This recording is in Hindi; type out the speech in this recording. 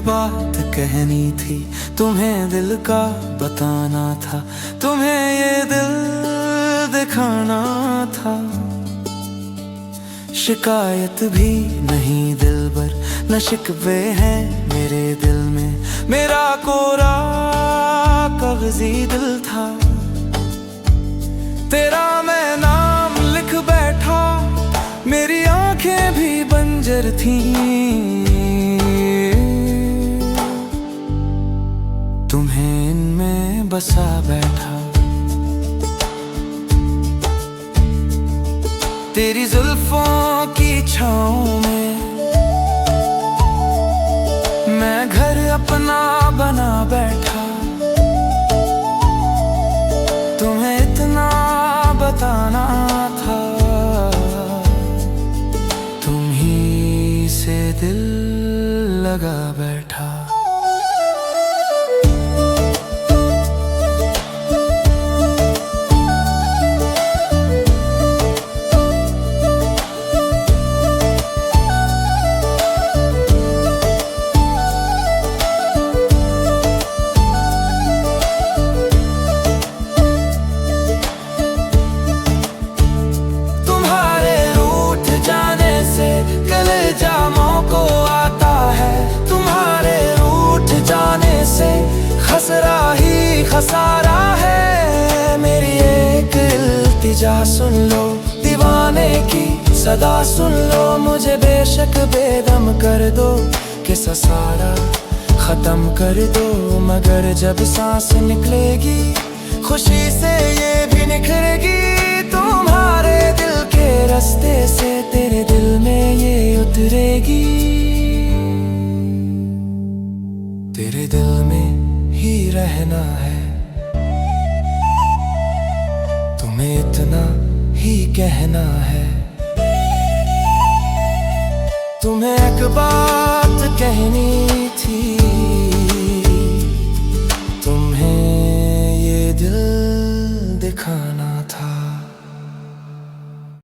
बात कहनी थी, तुम्हें दिल का बताना था, तुम्हें ये दिल दिखाना था। शिकायत भी नहीं दिलबर, न शिकवे हैं मेरे दिल में, मेरा कोरा कागजी दिल था। तेरा मैं नाम लिख बैठा, मेरी आंखें भी बंजर थीं। तुम्हें इनमें बसा बैठा, तेरी जुल्फों की छाँव में मैं घर अपना बना बैठा। तुम्हें इतना बताना था, तुम ही से दिल लगा बैठा। खसरा ही खसारा है, मेरी एक इल्तिजा सुन लो, दीवाने की सदा सुन लो। मुझे बेशक बेदम कर दो, किस्सा सारा खत्म कर दो, मगर जब सांस निकलेगी खुशी से ये भी निखरेगी। तुम्हारे दिल के रास्ते से तेरे दिल में ये उतरेगी, तेरे दिल में ही रहना है। तुम्हें इतना ही कहना है, तुम्हें एक बात कहनी